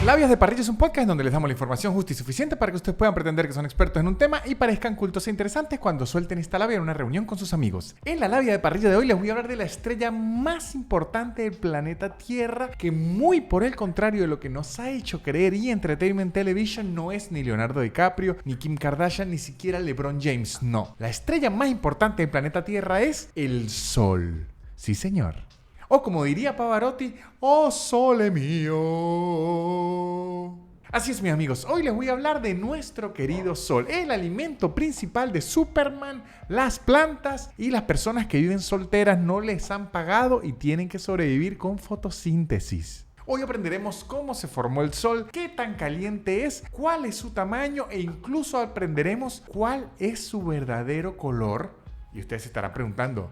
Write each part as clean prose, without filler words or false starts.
Labios de Parrilla es un podcast donde les damos la información justa y suficiente para que ustedes puedan pretender que son expertos en un tema y parezcan cultos e interesantes cuando suelten esta labia en una reunión con sus amigos. En la Labia de Parrilla de hoy les voy a hablar de la estrella más importante del planeta Tierra, que muy por el contrario de lo que nos ha hecho creer y Entertainment Television no es ni Leonardo DiCaprio, ni Kim Kardashian, ni siquiera LeBron James, no. La estrella más importante del planeta Tierra es el Sol. Sí, señor. O como diría Pavarotti, ¡oh sole mío! Así es, mis amigos, hoy les voy a hablar de nuestro querido Sol, el alimento principal de Superman, las plantas y las personas que viven solteras no les han pagado y tienen que sobrevivir con fotosíntesis. Hoy aprenderemos cómo se formó el Sol, qué tan caliente es, cuál es su tamaño e incluso aprenderemos cuál es su verdadero color. Y ustedes se estarán preguntando,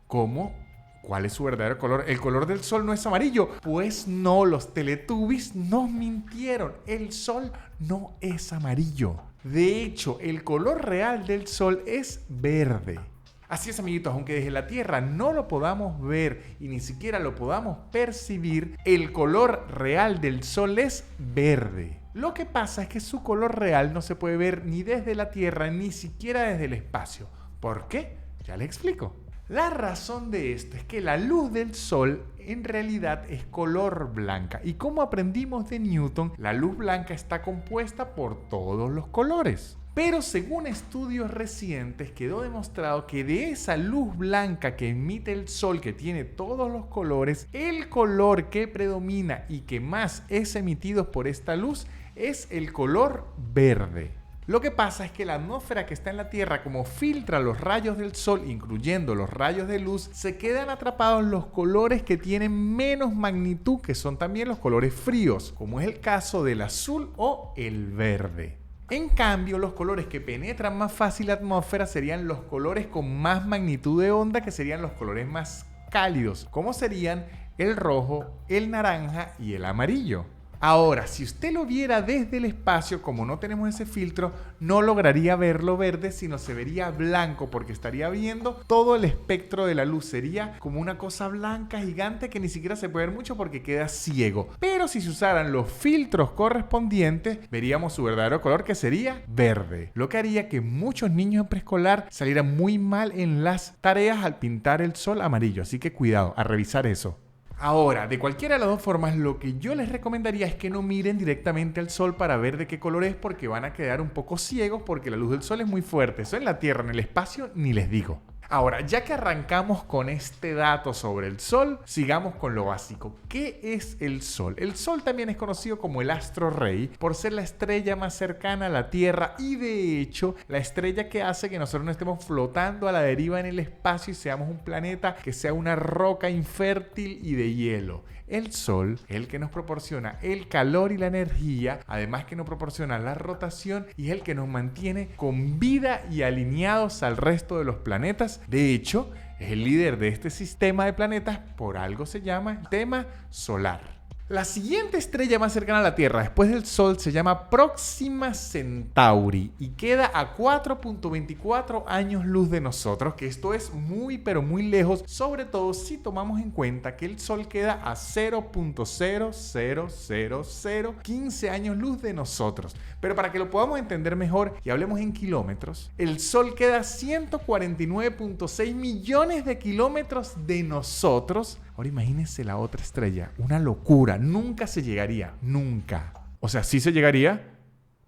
¿cómo? ¿Cuál es su verdadero color? ¿El color del Sol no es amarillo? Pues no, los Teletubbies nos mintieron. El Sol no es amarillo. De hecho, el color real del Sol es verde. Así es, amiguitos, aunque desde la Tierra no lo podamos ver y ni siquiera lo podamos percibir, el color real del Sol es verde. Lo que pasa es que su color real no se puede ver ni desde la Tierra ni siquiera desde el espacio. ¿Por qué? Ya les explico. La razón de esto es que la luz del Sol en realidad es color blanca y como aprendimos de Newton, la luz blanca está compuesta por todos los colores. Pero según estudios recientes quedó demostrado que de esa luz blanca que emite el Sol, que tiene todos los colores, el color que predomina y que más es emitido por esta luz es el color verde. Lo que pasa es que la atmósfera que está en la Tierra, como filtra los rayos del Sol, incluyendo los rayos de luz, se quedan atrapados los colores que tienen menos magnitud, que son también los colores fríos, como es el caso del azul o el verde. En cambio, los colores que penetran más fácil la atmósfera serían los colores con más magnitud de onda, que serían los colores más cálidos, como serían el rojo, el naranja y el amarillo. Ahora, si usted lo viera desde el espacio, como no tenemos ese filtro, no lograría verlo verde, sino se vería blanco, porque estaría viendo todo el espectro de la luz. Sería como una cosa blanca gigante que ni siquiera se puede ver mucho porque queda ciego. Pero si se usaran los filtros correspondientes, veríamos su verdadero color, que sería verde. Lo que haría que muchos niños en preescolar salieran muy mal en las tareas al pintar el Sol amarillo. Así que cuidado, a revisar eso. Ahora, de cualquiera de las dos formas, lo que yo les recomendaría es que no miren directamente al Sol para ver de qué color es, porque van a quedar un poco ciegos porque la luz del Sol es muy fuerte. Eso en la Tierra, en el espacio, ni les digo. Ahora, ya que arrancamos con este dato sobre el Sol, sigamos con lo básico. ¿Qué es el Sol? El Sol también es conocido como el astro rey por ser la estrella más cercana a la Tierra y de hecho la estrella que hace que nosotros no estemos flotando a la deriva en el espacio y seamos un planeta que sea una roca infértil y de hielo. El Sol es el que nos proporciona el calor y la energía, además que nos proporciona la rotación y es el que nos mantiene con vida y alineados al resto de los planetas. De hecho, es el líder de este sistema de planetas, por algo se llama sistema solar. La siguiente estrella más cercana a la Tierra después del Sol se llama Próxima Centauri y queda a 4.24 años luz de nosotros, que esto es muy pero muy lejos, sobre todo si tomamos en cuenta que el Sol queda a 0.00015 años luz de nosotros. Pero para que lo podamos entender mejor y hablemos en kilómetros, el Sol queda a 149.6 millones de kilómetros de nosotros. Ahora imagínense la otra estrella, una locura, nunca se llegaría, nunca. O sea, sí se llegaría,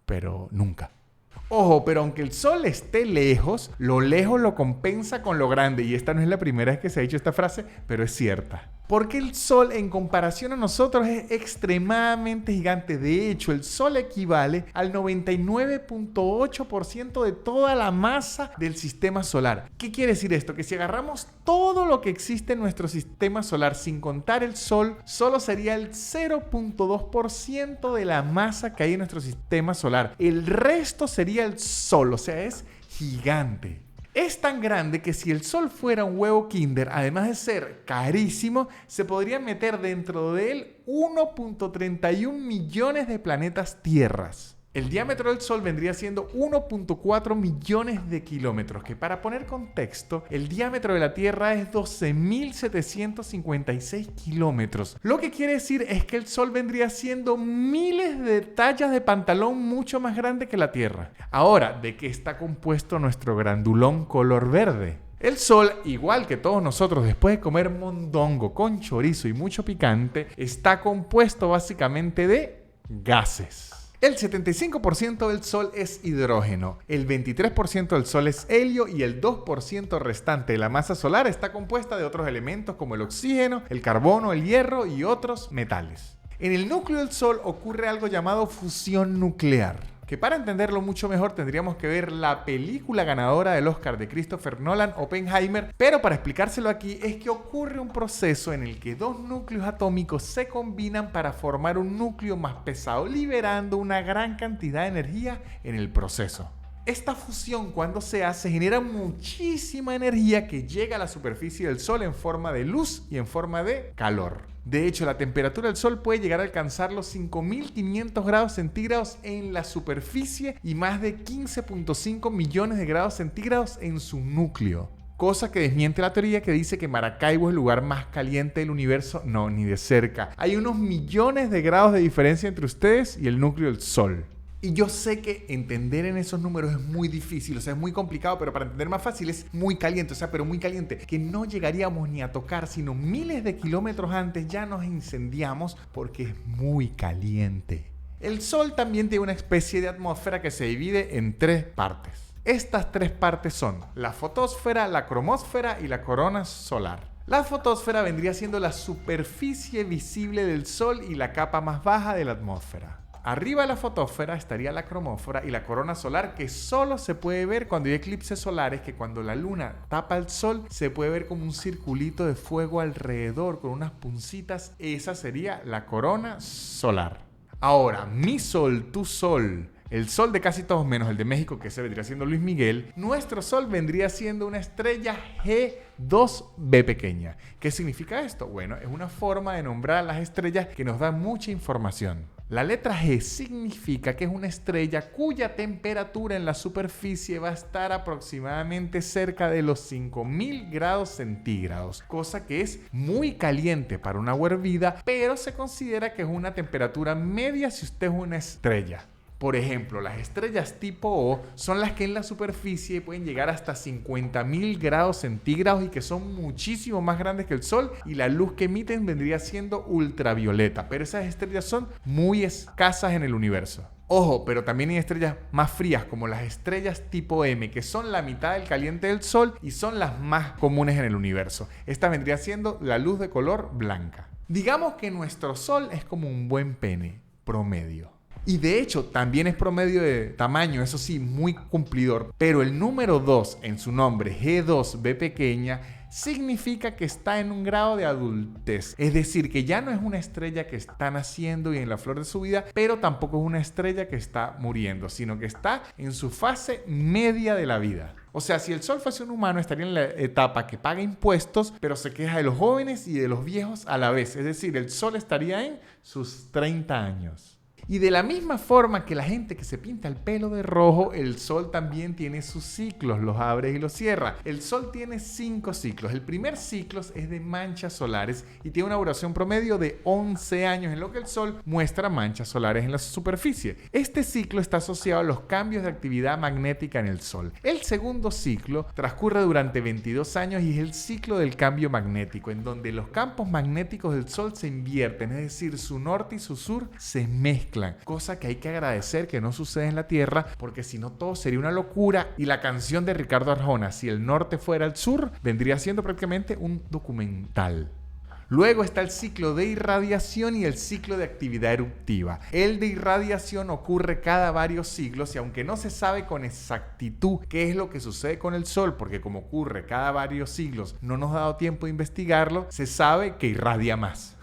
pero nunca. Ojo, pero aunque el Sol esté lejos, lo lejos lo compensa con lo grande. Y esta no es la primera vez que se ha dicho esta frase, pero es cierta. Porque el Sol en comparación a nosotros es extremadamente gigante. De hecho, el Sol equivale al 99.8% de toda la masa del sistema solar. ¿Qué quiere decir esto? Que si agarramos todo lo que existe en nuestro sistema solar sin contar el Sol, solo sería el 0.2% de la masa que hay en nuestro sistema solar. El resto sería el Sol, o sea, es gigante. Es tan grande que si el Sol fuera un huevo Kinder, además de ser carísimo, se podrían meter dentro de él 1.31 millones de planetas tierras. El diámetro del Sol vendría siendo 1.4 millones de kilómetros, que para poner contexto, el diámetro de la Tierra es 12.756 kilómetros. Lo que quiere decir es que el Sol vendría siendo miles de tallas de pantalón mucho más grande que la Tierra. Ahora, ¿de qué está compuesto nuestro grandulón color verde? El Sol, igual que todos nosotros después de comer mondongo con chorizo y mucho picante, está compuesto básicamente de gases. El 75% del Sol es hidrógeno, el 23% del Sol es helio y el 2% restante de la masa solar está compuesta de otros elementos como el oxígeno, el carbono, el hierro y otros metales. En el núcleo del Sol ocurre algo llamado fusión nuclear, que para entenderlo mucho mejor tendríamos que ver la película ganadora del Oscar de Christopher Nolan, Oppenheimer, pero para explicárselo aquí es que ocurre un proceso en el que dos núcleos atómicos se combinan para formar un núcleo más pesado, liberando una gran cantidad de energía en el proceso. Esta fusión, cuando se hace, genera muchísima energía que llega a la superficie del Sol en forma de luz y en forma de calor. De hecho, la temperatura del Sol puede llegar a alcanzar los 5.500 grados centígrados en la superficie y más de 15.5 millones de grados centígrados en su núcleo. Cosa que desmiente la teoría que dice que Maracaibo es el lugar más caliente del universo. No, ni de cerca. Hay unos millones de grados de diferencia entre ustedes y el núcleo del Sol. Y yo sé que entender en esos números es muy difícil, o sea, es muy complicado, pero para entender más fácil es muy caliente, o sea, pero muy caliente, que no llegaríamos ni a tocar, sino miles de kilómetros antes ya nos incendiamos porque es muy caliente. El Sol también tiene una especie de atmósfera que se divide en tres partes. Estas tres partes son la fotosfera, la cromosfera y la corona solar. La fotosfera vendría siendo la superficie visible del Sol y la capa más baja de la atmósfera. Arriba de la fotosfera estaría la cromósfera y la corona solar, que solo se puede ver cuando hay eclipses solares, que cuando la luna tapa el Sol se puede ver como un circulito de fuego alrededor con unas puncitas. Esa sería la corona solar. Ahora, mi Sol, tu Sol, el Sol de casi todos menos el de México, que se vendría siendo Luis Miguel, nuestro Sol vendría siendo una estrella G2b pequeña. ¿Qué significa esto? Bueno, es una forma de nombrar a las estrellas que nos da mucha información. La letra G significa que es una estrella cuya temperatura en la superficie va a estar aproximadamente cerca de los 5.000 grados centígrados, cosa que es muy caliente para una hervida, pero se considera que es una temperatura media si usted es una estrella. Por ejemplo, las estrellas tipo O son las que en la superficie pueden llegar hasta 50.000 grados centígrados y que son muchísimo más grandes que el Sol, y la luz que emiten vendría siendo ultravioleta, pero esas estrellas son muy escasas en el universo. Ojo, pero también hay estrellas más frías como las estrellas tipo M, que son la mitad del caliente del Sol y son las más comunes en el universo. Esta vendría siendo la luz de color blanca. Digamos que nuestro Sol es como un buen pene promedio. Y de hecho también es promedio de tamaño, eso sí, muy cumplidor. Pero el número 2 en su nombre, G2b pequeña, significa que está en un grado de adultez. Es decir, que ya no es una estrella que está naciendo y en la flor de su vida, pero tampoco es una estrella que está muriendo, sino que está en su fase media de la vida. O sea, si el Sol fuese un humano, estaría en la etapa que paga impuestos, pero se queja de los jóvenes y de los viejos a la vez. Es decir, el Sol estaría en sus 30 años. Y de la misma forma que la gente que se pinta el pelo de rojo, el Sol también tiene sus ciclos, los abre y los cierra. El Sol tiene 5 ciclos. El primer ciclo es de manchas solares y tiene una duración promedio de 11 años, en lo que el Sol muestra manchas solares en la superficie. Este ciclo está asociado a los cambios de actividad magnética en el Sol. El segundo ciclo transcurre durante 22 años y es el ciclo del cambio magnético, en donde los campos magnéticos del Sol se invierten, es decir, su norte y su sur se mezclan. Cosa que hay que agradecer que no sucede en la Tierra, porque si no todo sería una locura. Y la canción de Ricardo Arjona, Si el norte fuera el sur, vendría siendo prácticamente un documental. Luego está el ciclo de irradiación y el ciclo de actividad eruptiva. El de irradiación ocurre cada varios siglos y aunque no se sabe con exactitud qué es lo que sucede con el Sol, porque como ocurre cada varios siglos no nos ha dado tiempo de investigarlo, se sabe que irradia más.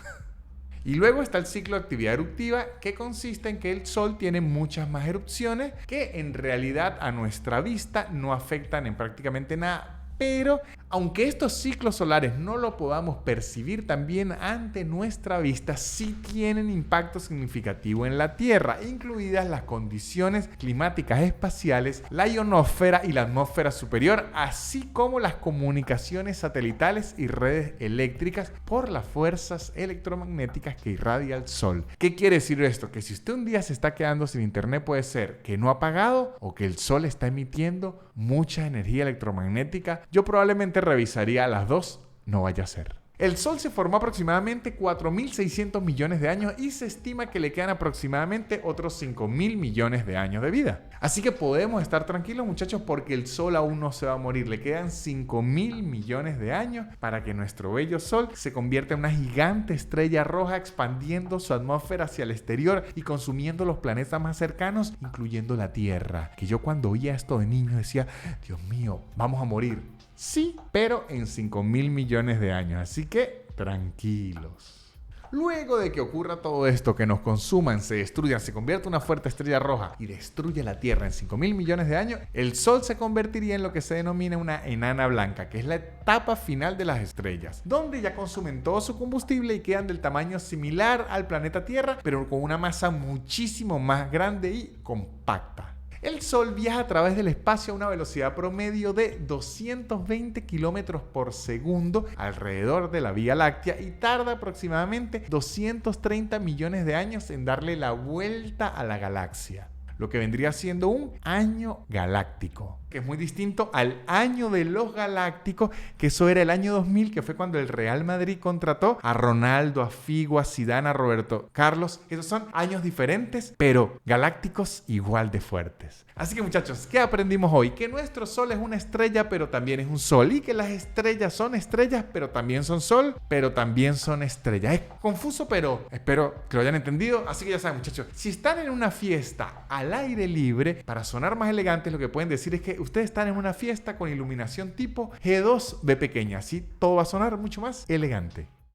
Y luego está el ciclo de actividad eruptiva, que consiste en que el Sol tiene muchas más erupciones que en realidad a nuestra vista no afectan en prácticamente nada, pero Aunque estos ciclos solares no lo podamos percibir también ante nuestra vista, sí tienen impacto significativo en la Tierra, incluidas las condiciones climáticas espaciales, la ionosfera y la atmósfera superior, así como las comunicaciones satelitales y redes eléctricas por las fuerzas electromagnéticas que irradia el Sol. ¿Qué quiere decir esto? Que si usted un día se está quedando sin internet, puede ser que no ha pagado o que el Sol está emitiendo mucha energía electromagnética. Yo probablemente revisaría las dos, no vaya a ser. El Sol se formó aproximadamente 4.600 millones de años y se estima que le quedan aproximadamente otros 5.000 millones de años de vida. Así que podemos estar tranquilos, muchachos, porque el Sol aún no se va a morir. Le quedan 5.000 millones de años para que nuestro bello Sol se convierta en una gigante estrella roja, expandiendo su atmósfera hacia el exterior y consumiendo los planetas más cercanos, incluyendo la Tierra. Que yo cuando oía esto de niño decía, Dios mío, vamos a morir. Sí, pero en 5.000 millones de años, así que tranquilos. Luego de que ocurra todo esto, que nos consuman, se destruyan, se convierta en una fuerte estrella roja y destruya la Tierra en 5.000 millones de años, el Sol se convertiría en lo que se denomina una enana blanca, que es la etapa final de las estrellas, donde ya consumen todo su combustible y quedan del tamaño similar al planeta Tierra, pero con una masa muchísimo más grande y compacta. El Sol viaja a través del espacio a una velocidad promedio de 220 kilómetros por segundo alrededor de la Vía Láctea y tarda aproximadamente 230 millones de años en darle la vuelta a la galaxia, lo que vendría siendo un año galáctico, que es muy distinto al año de los galácticos, que eso era el año 2000, que fue cuando el Real Madrid contrató a Ronaldo, a Figo, a Zidane, a Roberto Carlos. Esos son años diferentes, pero galácticos igual de fuertes. Así que, muchachos, ¿qué aprendimos hoy? Que nuestro Sol es una estrella, pero también es un sol, y que las estrellas son estrellas, pero también son sol, pero también son estrellas. Es confuso, pero espero que lo hayan entendido. Así que ya saben, muchachos, si están en una fiesta al aire libre, para sonar más elegantes, lo que pueden decir es que ustedes están en una fiesta con iluminación tipo G2 B pequeña. Así todo va a sonar mucho más elegante.